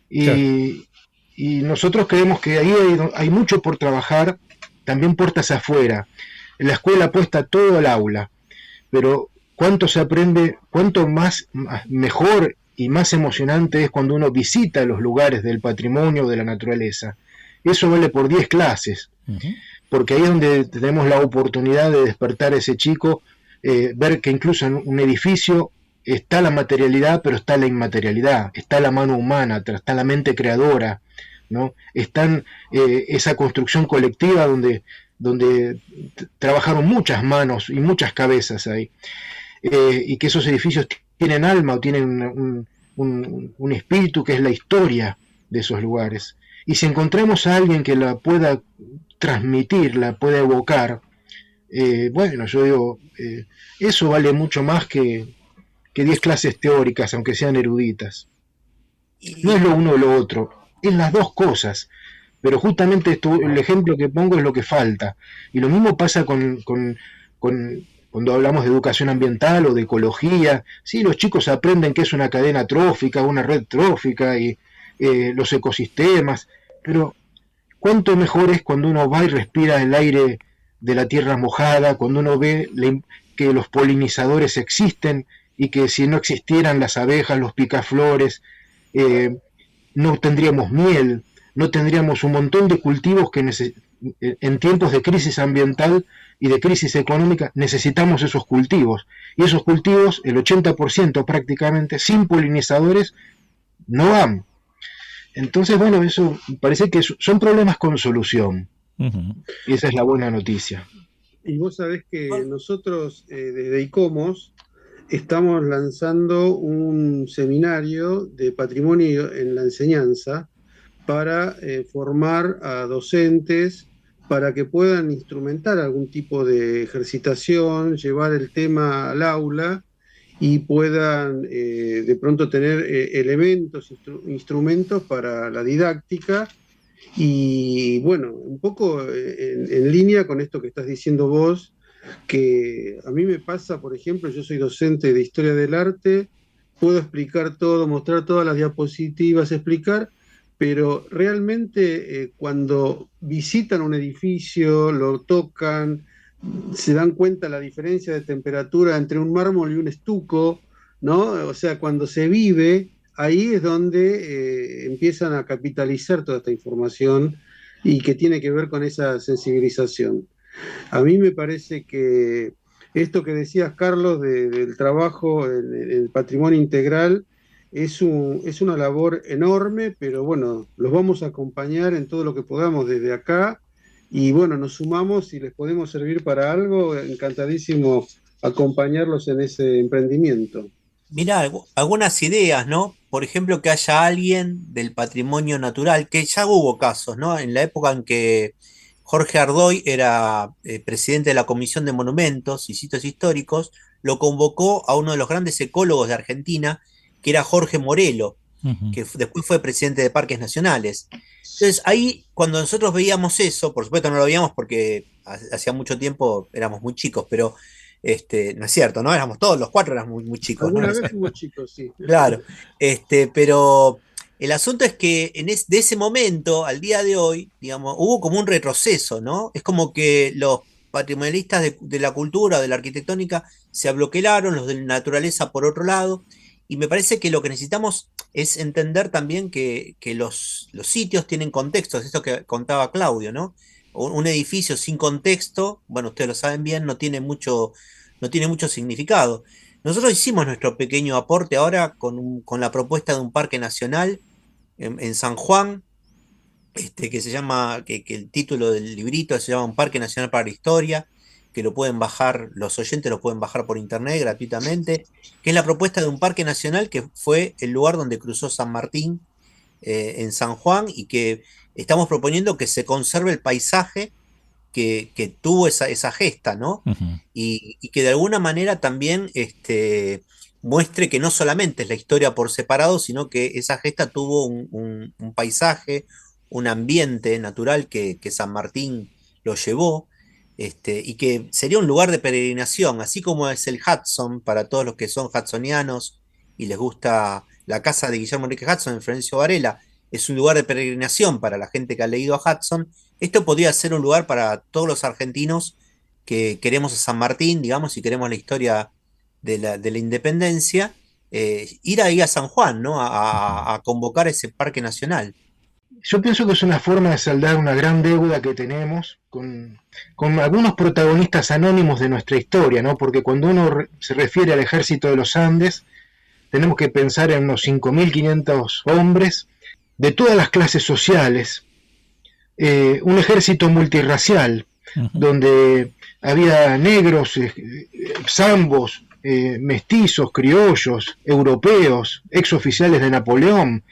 Y nosotros creemos que ahí hay mucho por trabajar, también puertas afuera. En la escuela apuesta todo al aula, pero cuánto se aprende, cuánto mejor y más emocionante es cuando uno visita los lugares del patrimonio de la naturaleza. Eso vale por 10 clases, uh-huh. Porque ahí es donde tenemos la oportunidad de despertar a ese chico, ver que incluso en un edificio está la materialidad, pero está la inmaterialidad, está la mano humana, está la mente creadora, ¿no? Está esa construcción colectiva donde trabajaron muchas manos y muchas cabezas ahí. Y que esos edificios tienen alma o tienen un espíritu que es la historia de esos lugares. Y si encontramos a alguien que la pueda transmitir, la pueda evocar, bueno, yo digo, eso vale mucho más que 10 clases teóricas, aunque sean eruditas. No es lo uno o lo otro, es las dos cosas. Pero justamente el ejemplo que pongo es lo que falta. Y lo mismo pasa cuando hablamos de educación ambiental o de ecología. Sí, los chicos aprenden qué es una cadena trófica, una red trófica y los ecosistemas, pero cuánto mejor es cuando uno va y respira el aire de la tierra mojada, cuando uno ve que los polinizadores existen y que si no existieran las abejas, los picaflores, no tendríamos miel, no tendríamos un montón de cultivos que en tiempos de crisis ambiental y de crisis económica necesitamos esos cultivos. Y esos cultivos, el 80% prácticamente, sin polinizadores, no van. Entonces, bueno, eso parece que son problemas con solución. Uh-huh. Y esa es la buena noticia. Y vos sabés que nosotros desde ICOMOS estamos lanzando un seminario de patrimonio en la enseñanza para formar a docentes para que puedan instrumentar algún tipo de ejercitación, llevar el tema al aula y puedan de pronto tener elementos, instrumentos para la didáctica. Y bueno, un poco en línea con esto que estás diciendo vos, que a mí me pasa, por ejemplo, yo soy docente de Historia del Arte, puedo explicar todo, mostrar todas las diapositivas, explicar, pero realmente cuando visitan un edificio, lo tocan, se dan cuenta la diferencia de temperatura entre un mármol y un estuco, ¿no? O sea, cuando se vive, ahí es donde empiezan a capitalizar toda esta información y que tiene que ver con esa sensibilización. A mí me parece que esto que decías, Carlos, del trabajo en el patrimonio integral es una labor enorme, pero bueno, los vamos a acompañar en todo lo que podamos desde acá y bueno, nos sumamos, si les podemos servir para algo, encantadísimo acompañarlos en ese emprendimiento. Mirá, algunas ideas, ¿no? Por ejemplo, que haya alguien del patrimonio natural, que ya hubo casos, ¿no? En la época en que Jorge Ardoy era presidente de la Comisión de Monumentos y Sitios Históricos, lo convocó a uno de los grandes ecólogos de Argentina, que era Jorge Morelo, Ujú. que después fue presidente de Parques Nacionales. Entonces, ahí, cuando nosotros veíamos eso, por supuesto no lo veíamos porque hacía mucho tiempo éramos muy chicos, pero no es cierto, ¿no? Éramos todos, los cuatro éramos muy, muy chicos, ¿no? En Alguna esa vez fuimos época. chicos, sí. Claro, pero el asunto es que de ese momento al día de hoy, digamos, hubo como un retroceso, ¿no? Es como que los patrimonialistas de la cultura, de la arquitectónica, se abloquelaron, los de la naturaleza por otro lado, y me parece que lo que necesitamos es entender también que los sitios tienen contextos, esto que contaba Claudio, ¿no? Un edificio sin contexto, bueno, ustedes lo saben bien, no tiene mucho significado. Nosotros hicimos nuestro pequeño aporte ahora con la propuesta de un parque nacional en San Juan, que se llama, que el título del librito se llama Un Parque Nacional para la Historia, que lo pueden bajar, los oyentes lo pueden bajar por internet gratuitamente, que es la propuesta de un parque nacional que fue el lugar donde cruzó San Martín en San Juan y que estamos proponiendo que se conserve el paisaje que tuvo esa gesta, ¿no? Ujú. Y que de alguna manera también muestre que no solamente es la historia por separado, sino que esa gesta tuvo un paisaje, un ambiente natural que San Martín lo llevó, y que sería un lugar de peregrinación, así como es el Hudson para todos los que son hudsonianos y les gusta la casa de Guillermo Enrique Hudson en Florencio Varela, es un lugar de peregrinación para la gente que ha leído a Hudson. Esto podría ser un lugar para todos los argentinos que queremos a San Martín, digamos, y queremos la historia de la independencia, ir ahí a San Juan, ¿no? A convocar ese parque nacional. Yo pienso que es una forma de saldar una gran deuda que tenemos con algunos protagonistas anónimos de nuestra historia, ¿no? Porque cuando uno se refiere al ejército de los Andes, tenemos que pensar en unos 5.500 hombres de todas las clases sociales, un ejército multirracial, Ujú. donde había negros, zambos, mestizos, criollos, europeos, exoficiales de Napoleón,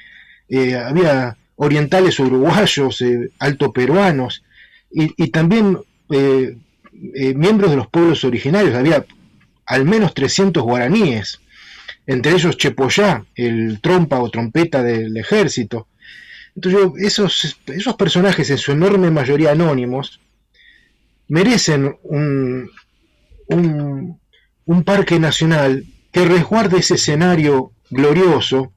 había orientales uruguayos, altoperuanos, y también miembros de los pueblos originarios. Había al menos 300 guaraníes, entre ellos Chepollá, el trompa o trompeta del ejército. Entonces, esos personajes, en su enorme mayoría anónimos, merecen un parque nacional que resguarde ese escenario glorioso,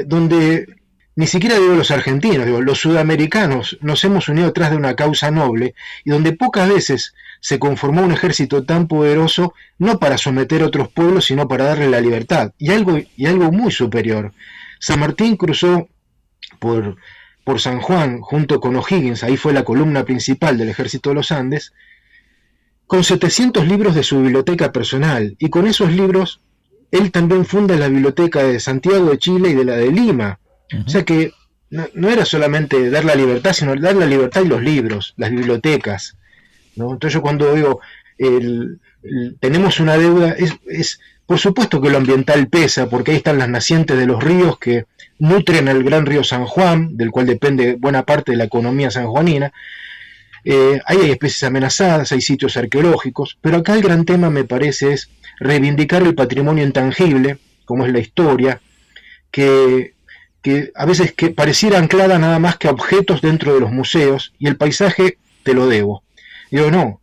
donde ni siquiera digo los argentinos, digo, los sudamericanos nos hemos unido atrás de una causa noble y donde pocas veces se conformó un ejército tan poderoso, no para someter a otros pueblos, sino para darle la libertad. Y algo muy superior. San Martín cruzó por San Juan junto con O'Higgins, ahí fue la columna principal del ejército de los Andes, con 700 libros de su biblioteca personal, y con esos libros él también funda la biblioteca de Santiago de Chile y de la de Lima. O sea que no era solamente dar la libertad, sino dar la libertad y los libros, las bibliotecas, ¿no? Entonces yo cuando digo tenemos una deuda, por supuesto que lo ambiental pesa, porque ahí están las nacientes de los ríos que nutren el gran río San Juan, del cual depende buena parte de la economía sanjuanina. Ahí hay especies amenazadas, hay sitios arqueológicos, pero acá el gran tema, me parece, es reivindicar el patrimonio intangible, como es la historia, que a veces que pareciera anclada nada más que a objetos dentro de los museos, y el paisaje te lo debo. Digo, no,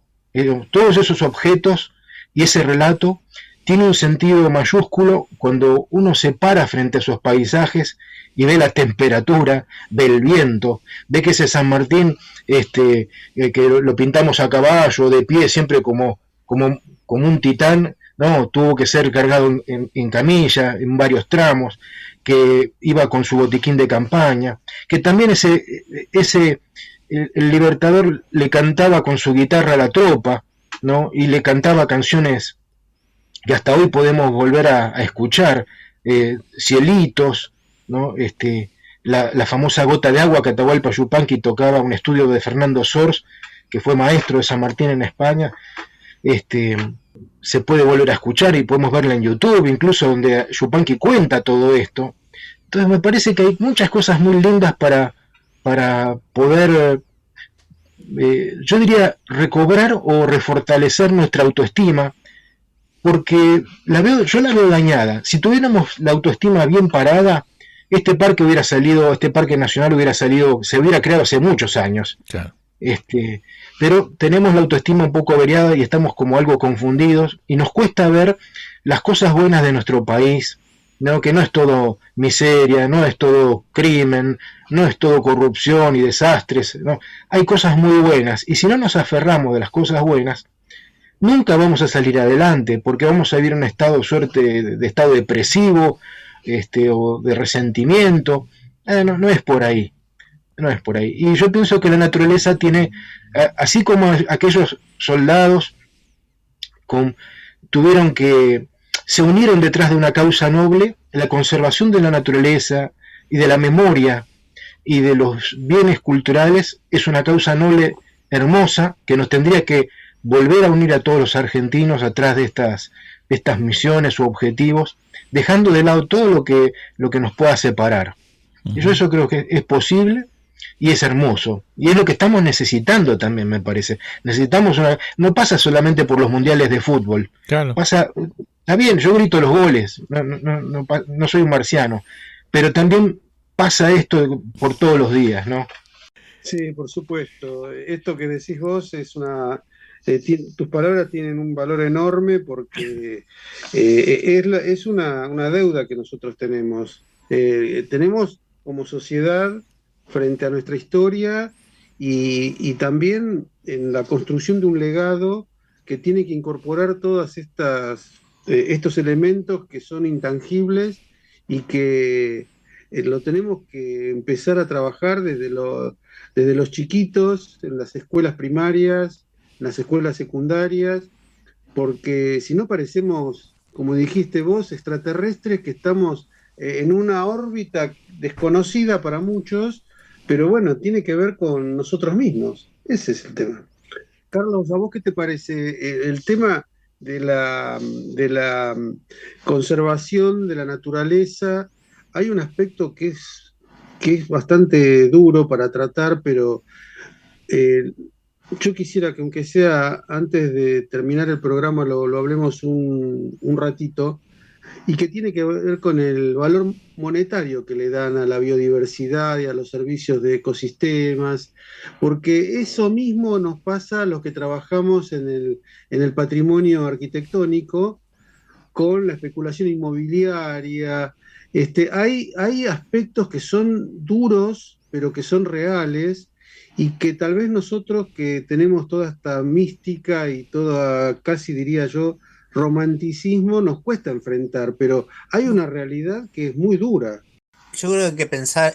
todos esos objetos y ese relato tiene un sentido mayúsculo cuando uno se para frente a esos paisajes y ve la temperatura, ve el viento, ve que ese San Martín, que lo pintamos a caballo, de pie, siempre como un titán, no, tuvo que ser cargado en camilla, en varios tramos, que iba con su botiquín de campaña, que también el Libertador le cantaba con su guitarra a la tropa, ¿no? Y le cantaba canciones que hasta hoy podemos volver a escuchar, Cielitos, ¿no? La famosa Gota de Agua que Atahualpa Yupanqui tocaba, un estudio de Fernando Sors, que fue maestro de San Martín en España. Se puede volver a escuchar y podemos verla en YouTube, incluso donde Yupanqui cuenta todo esto. Entonces me parece que hay muchas cosas muy lindas para poder, yo diría, recobrar o refortalecer nuestra autoestima, porque yo la veo dañada. Si tuviéramos la autoestima bien parada, este parque nacional se hubiera creado hace muchos años. Claro. Pero tenemos la autoestima un poco averiada y estamos como algo confundidos y nos cuesta ver las cosas buenas de nuestro país, ¿no? Que no es todo miseria, no es todo crimen, no es todo corrupción y desastres, ¿no? Hay cosas muy buenas y si no nos aferramos de las cosas buenas, nunca vamos a salir adelante porque vamos a vivir en un estado de estado depresivo, o de resentimiento. No es por ahí. No es por ahí. Y yo pienso que la naturaleza tiene, así como aquellos soldados se unieron detrás de una causa noble, la conservación de la naturaleza y de la memoria y de los bienes culturales es una causa noble hermosa que nos tendría que volver a unir a todos los argentinos atrás de estas misiones u objetivos, dejando de lado todo lo que nos pueda separar. Uh-huh. Y yo eso creo que es posible y es hermoso. Y es lo que estamos necesitando también, me parece. No pasa solamente por los mundiales de fútbol. Claro. Está bien, yo grito los goles, no soy un marciano, pero también pasa esto por todos los días, ¿no? Sí, por supuesto. Esto que decís vos es tus palabras tienen un valor enorme porque es una deuda que nosotros tenemos. Tenemos como sociedad frente a nuestra historia y también en la construcción de un legado que tiene que incorporar todas estos elementos que son intangibles y que lo tenemos que empezar a trabajar desde los chiquitos, en las escuelas primarias, en las escuelas secundarias, porque si no parecemos, como dijiste vos, extraterrestres que estamos en una órbita desconocida para muchos, pero bueno, tiene que ver con nosotros mismos. Ese es el tema. Carlos, ¿a vos qué te parece el tema de la conservación de la naturaleza? Hay un aspecto que es bastante duro para tratar, pero yo quisiera que aunque sea antes de terminar el programa lo hablemos un ratito, y que tiene que ver con el valor monetario que le dan a la biodiversidad y a los servicios de ecosistemas, porque eso mismo nos pasa a los que trabajamos en el patrimonio arquitectónico con la especulación inmobiliaria. Hay aspectos que son duros, pero que son reales, y que tal vez nosotros que tenemos toda esta mística y toda, casi diría yo, romanticismo, nos cuesta enfrentar, pero hay una realidad que es muy dura. Yo creo que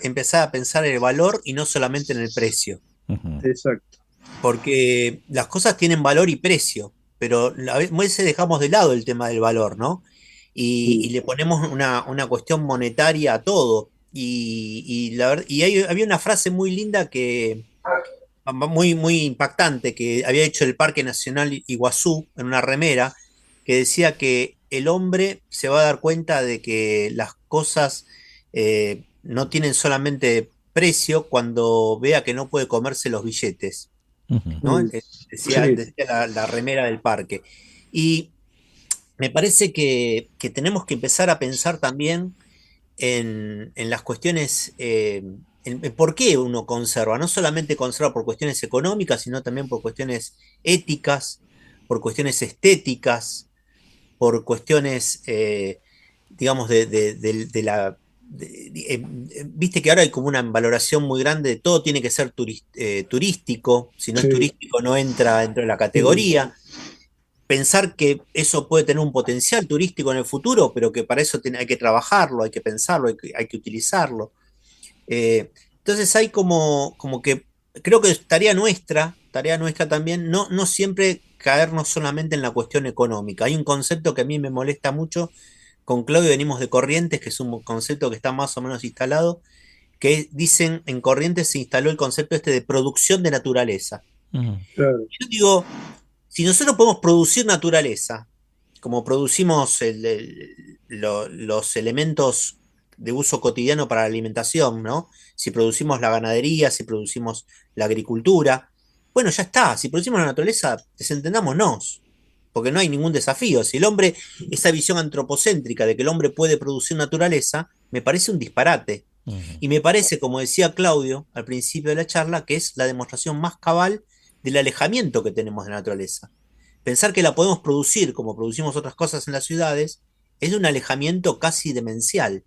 empezar a pensar el valor y no solamente en el precio. Uh-huh. Exacto. Porque las cosas tienen valor y precio, pero a veces dejamos de lado el tema del valor, ¿no? Y le ponemos una cuestión monetaria a todo. Y había una frase muy linda muy, muy impactante que había hecho el Parque Nacional Iguazú en una remera, que decía que el hombre se va a dar cuenta de que las cosas no tienen solamente precio cuando vea que no puede comerse los billetes, ¿no? Que decía la remera del parque. Y me parece que tenemos que empezar a pensar también en las cuestiones, en por qué uno conserva. No solamente conserva por cuestiones económicas, sino también por cuestiones éticas, por cuestiones estéticas, por cuestiones, digamos, viste que ahora hay como una valoración muy grande de todo tiene que ser turístico, si no es turístico no entra dentro de la categoría. pensar que eso puede tener un potencial turístico en el futuro, pero que para eso hay que trabajarlo, hay que pensarlo, hay que utilizarlo. Entonces hay como que creo que tarea nuestra también, no siempre caernos solamente en la cuestión económica. Hay un concepto que a mí me molesta mucho, con Claudio venimos de Corrientes, que es un concepto que está más o menos instalado, que dicen en Corrientes se instaló el concepto este de producción de naturaleza. Claro. Yo digo, si nosotros podemos producir naturaleza, como producimos los elementos de uso cotidiano para la alimentación, ¿no? Si producimos la ganadería, si producimos la agricultura, bueno, ya está. Si producimos la naturaleza, desentendámonos, porque no hay ningún desafío. Si el hombre, esa visión antropocéntrica de que el hombre puede producir naturaleza, me parece un disparate. Y me parece, como decía Claudio al principio de la charla, que es la demostración más cabal del alejamiento que tenemos de la naturaleza. Pensar que la podemos producir como producimos otras cosas en las ciudades es de un alejamiento casi demencial.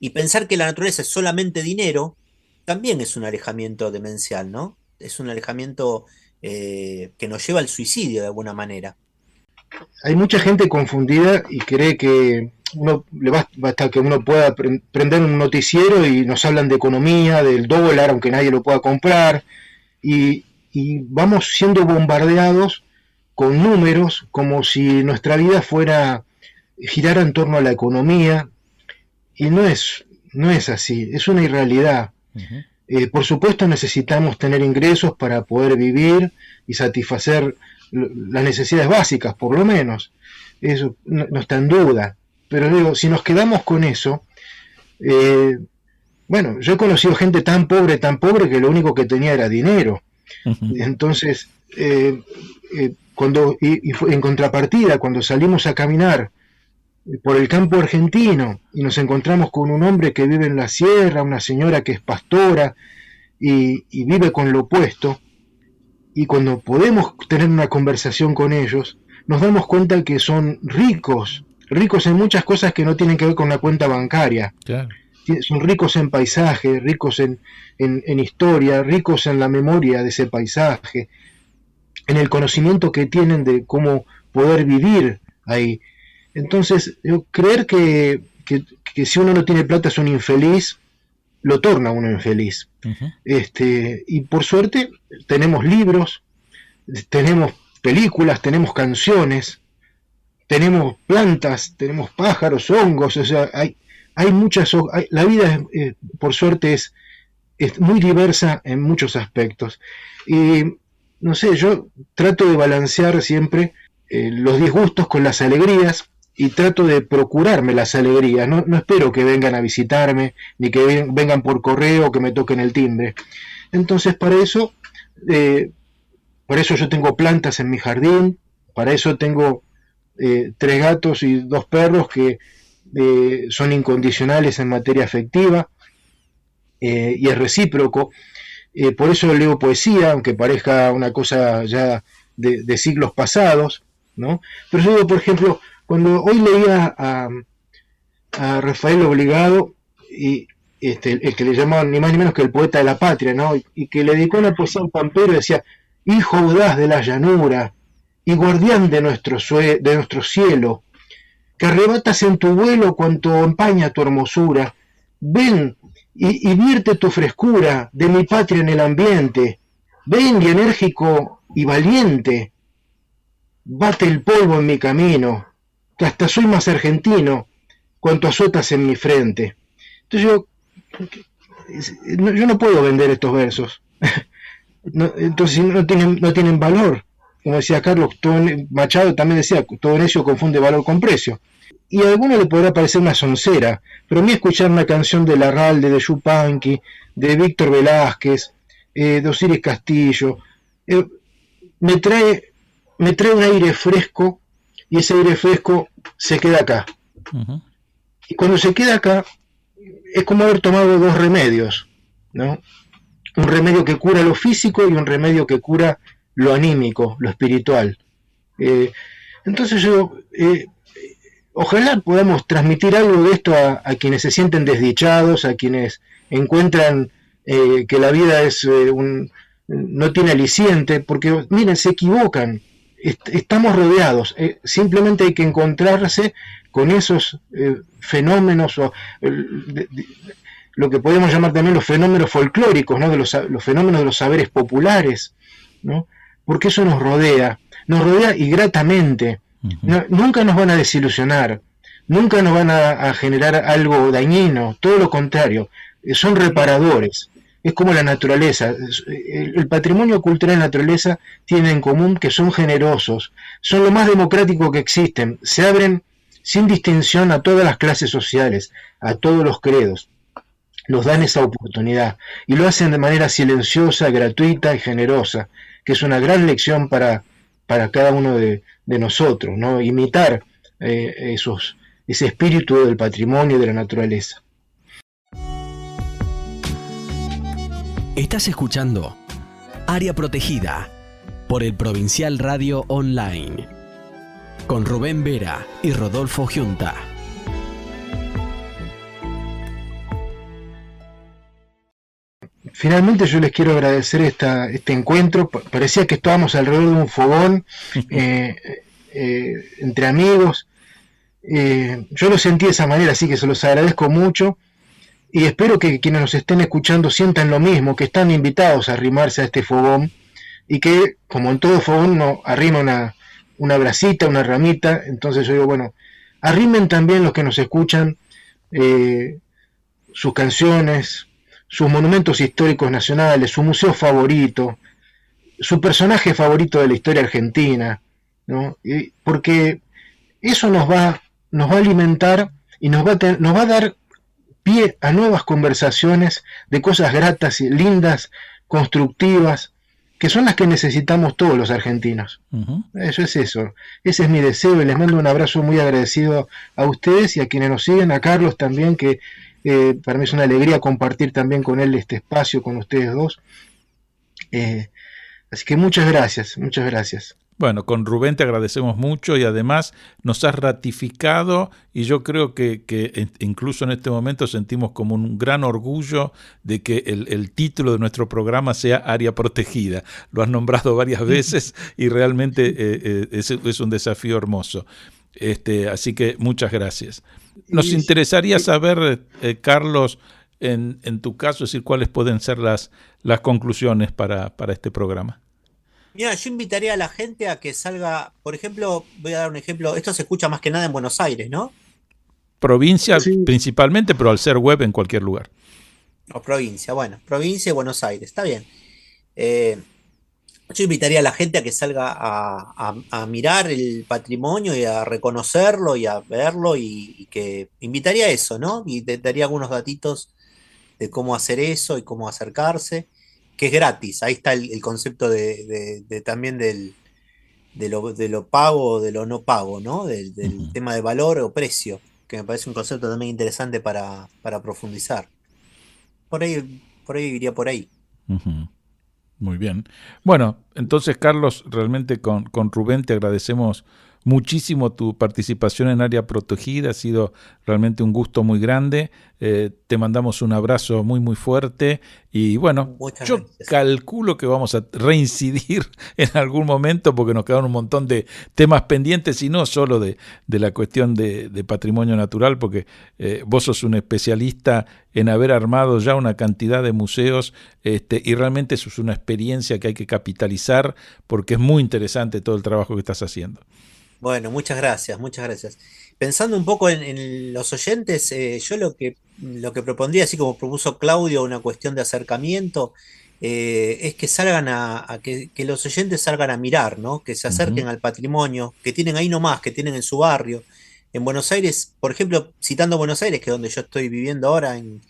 Y pensar que la naturaleza es solamente dinero también es un alejamiento demencial, ¿no? Es un alejamiento que nos lleva al suicidio de alguna manera. Hay mucha gente confundida y cree que le basta que uno pueda prender un noticiero y nos hablan de economía, del dólar, aunque nadie lo pueda comprar, y vamos siendo bombardeados con números como si nuestra vida girara en torno a la economía, y no es así, es una irrealidad. Por supuesto necesitamos tener ingresos para poder vivir y satisfacer las necesidades básicas, por lo menos, eso no está en duda, pero digo, si nos quedamos con eso, bueno, yo he conocido gente tan pobre que lo único que tenía era dinero. Entonces, en contrapartida, cuando salimos a caminar por el campo argentino y nos encontramos con un hombre que vive en la sierra, una señora que es pastora y vive con lo opuesto, y cuando podemos tener una conversación con ellos, nos damos cuenta que son ricos en muchas cosas que no tienen que ver con la cuenta bancaria. Claro. Son ricos en paisaje, ricos en historia, ricos en la memoria de ese paisaje, en el conocimiento que tienen de cómo poder vivir ahí. Entonces, creer que si uno no tiene plata es un infeliz, lo torna uno infeliz. Y por suerte tenemos libros, tenemos películas, tenemos canciones, tenemos plantas, tenemos pájaros, hongos, o sea, hay muchas, la vida por suerte es muy diversa en muchos aspectos. Y no sé, yo trato de balancear siempre los disgustos con las alegrías, y trato de procurarme las alegrías, no espero que vengan a visitarme, ni que vengan por correo o que me toquen el timbre. Entonces para eso yo tengo plantas en mi jardín, para eso tengo 3 gatos y 2 perros que son incondicionales en materia afectiva, y es recíproco. Por eso leo poesía, aunque parezca una cosa ya de siglos pasados, ¿no? Pero yo digo, por ejemplo, cuando hoy leía a Rafael Obligado, y el que le llamaban ni más ni menos que el poeta de la patria, ¿no? Y que le dedicó una poesía al pampero, decía: hijo audaz de la llanura y guardián de nuestro cielo, que arrebatas en tu vuelo cuanto empaña tu hermosura, ven y vierte tu frescura de mi patria en el ambiente, ven y enérgico y valiente, bate el polvo en mi camino, que hasta soy más argentino cuanto azotas en mi frente. Entonces yo no puedo vender estos versos. Entonces no tienen valor. Como decía Carlos, Machado también decía, todo necio confunde valor con precio. Y a alguno le podrá parecer una soncera, pero a mí escuchar una canción de Larralde, de Yupanqui, de Víctor Velázquez, de Osiris Castillo, me trae un aire fresco, y ese aire fresco se queda acá. Y cuando se queda acá, es como haber tomado 2 remedios, ¿no? Un remedio que cura lo físico y un remedio que cura lo anímico, lo espiritual. Entonces ojalá podamos transmitir algo de esto a quienes se sienten desdichados, a quienes encuentran que la vida no tiene aliciente, porque miren, se equivocan. estamos rodeados, simplemente hay que encontrarse con esos fenómenos, o lo que podemos llamar también los fenómenos folclóricos, ¿no? Los fenómenos de los saberes populares, ¿no? Porque eso nos rodea y gratamente. Nunca nos van a desilusionar, nunca nos van a generar algo dañino, todo lo contrario, son reparadores. Es como la naturaleza. El patrimonio cultural y la naturaleza tienen en común que son generosos, son lo más democrático que existen, se abren sin distinción a todas las clases sociales, a todos los credos. Nos dan esa oportunidad y lo hacen de manera silenciosa, gratuita y generosa, que es una gran lección para cada uno de nosotros, ¿no? Imitar ese espíritu del patrimonio y de la naturaleza. Estás escuchando Área Protegida por el Provincial Radio Online con Rubén Vera y Rodolfo Giunta. Finalmente yo les quiero agradecer este encuentro. Parecía que estábamos alrededor de un fogón entre amigos. Yo lo sentí de esa manera, así que se los agradezco mucho y espero que quienes nos estén escuchando sientan lo mismo, que están invitados a arrimarse a este fogón y que, como en todo fogón, no arrima una brasita, una ramita. Entonces yo digo, bueno, arrimen también los que nos escuchan sus canciones, sus monumentos históricos nacionales, su museo favorito, su personaje favorito de la historia argentina, ¿no? Porque eso nos va a alimentar y nos va a dar pie a nuevas conversaciones de cosas gratas y lindas, constructivas, que son las que necesitamos todos los argentinos. Eso es eso. Ese es mi deseo y les mando un abrazo muy agradecido a ustedes y a quienes nos siguen, a Carlos también, que para mí es una alegría compartir también con él este espacio, con ustedes dos. Así que muchas gracias, muchas gracias. Bueno, con Rubén te agradecemos mucho y además nos has ratificado y yo creo que incluso en este momento sentimos como un gran orgullo de que el título de nuestro programa sea Área Protegida. Lo has nombrado varias veces y realmente es un desafío hermoso. Así que muchas gracias. Nos interesaría saber, Carlos, en tu caso, es decir, cuáles pueden ser las conclusiones para este programa. Mira, yo invitaría a la gente a que salga, por ejemplo, voy a dar un ejemplo, esto se escucha más que nada en Buenos Aires, ¿no? Provincia sí, principalmente, pero al ser web en cualquier lugar. O provincia, bueno, provincia y Buenos Aires, está bien. Yo invitaría a la gente a que salga a mirar el patrimonio y a reconocerlo y a verlo y que invitaría a eso, ¿no? Y te daría algunos datitos de cómo hacer eso y cómo acercarse, que es gratis. Ahí está el concepto también de lo pago o de lo no pago, ¿no? Del tema de valor o precio, que me parece un concepto también interesante para profundizar. Por ahí iría por ahí. Uh-huh. Muy bien. Bueno, entonces, Carlos, realmente con Rubén te agradecemos muchísimo tu participación en Área Protegida. Ha sido realmente un gusto muy grande. Te mandamos un abrazo muy, muy fuerte. Y bueno, muchas yo gracias. calculo que vamos a reincidir en algún momento porque nos quedan un montón de temas pendientes y no solo de la cuestión de patrimonio natural, porque vos sos un especialista en haber armado ya una cantidad de museos y realmente eso es una experiencia que hay que capitalizar porque es muy interesante todo el trabajo que estás haciendo. Bueno, muchas gracias, muchas gracias. Pensando un poco en los oyentes, yo lo que propondría, así como propuso Claudio, una cuestión de acercamiento, es que salgan que los oyentes salgan a mirar, ¿no? Que se acerquen al patrimonio, que tienen ahí nomás, que tienen en su barrio. En Buenos Aires, por ejemplo, citando Buenos Aires, que es donde yo estoy viviendo ahora, en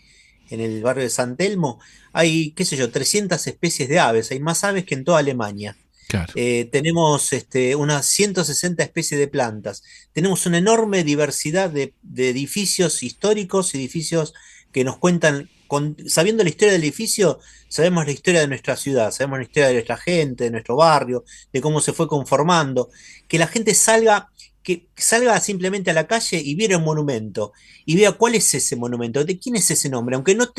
el barrio de San Telmo, hay, qué sé yo, 300 especies de aves, hay más aves que en toda Alemania. Claro. Tenemos unas 160 especies de plantas. Tenemos una enorme diversidad de edificios históricos, edificios que nos cuentan, sabiendo la historia del edificio, sabemos la historia de nuestra ciudad, sabemos la historia de nuestra gente, de nuestro barrio, de cómo se fue conformando. Que la gente salga simplemente a la calle y viera un monumento y vea cuál es ese monumento, de quién es ese nombre, aunque no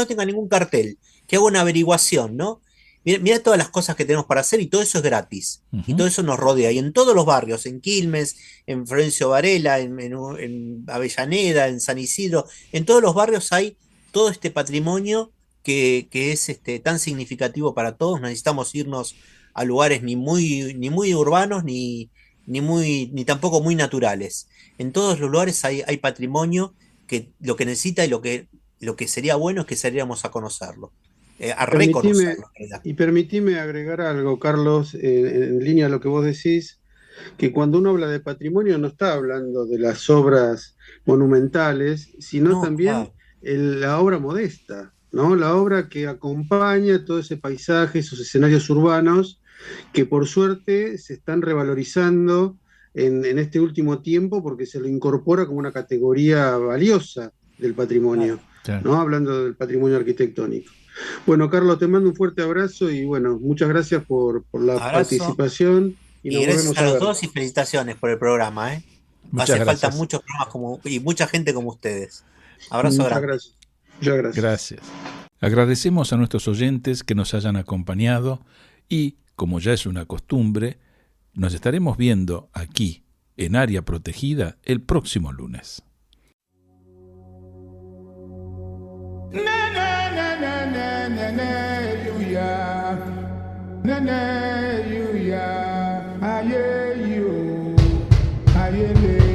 tenga ningún cartel, que haga una averiguación, ¿no? Mirá todas las cosas que tenemos para hacer y todo eso es gratis. Y todo eso nos rodea. Y en todos los barrios, en Quilmes, en Florencio Varela, en Avellaneda, en San Isidro, en todos los barrios hay todo este patrimonio que es tan significativo para todos. Necesitamos irnos a lugares ni muy urbanos ni tampoco muy naturales. En todos los lugares hay patrimonio que lo que necesita y lo que sería bueno es que saliéramos a conocerlo. A reconocerlo. Y permitime agregar algo, Carlos, en línea a lo que vos decís, que cuando uno habla de patrimonio no está hablando de las obras monumentales, sino también la obra modesta, ¿no? La obra que acompaña todo ese paisaje, esos escenarios urbanos, que por suerte se están revalorizando en este último tiempo porque se lo incorpora como una categoría valiosa del patrimonio, ¿no? Hablando del patrimonio arquitectónico. Bueno, Carlos, te mando un fuerte abrazo y bueno, muchas gracias por la participación. Y gracias a los dos y felicitaciones por el programa. Hace falta muchos programas y mucha gente como ustedes. Abrazo grande. Muchas gracias. Gracias. Agradecemos a nuestros oyentes que nos hayan acompañado y, como ya es una costumbre, nos estaremos viendo aquí, en Área Protegida, el próximo lunes. Aye,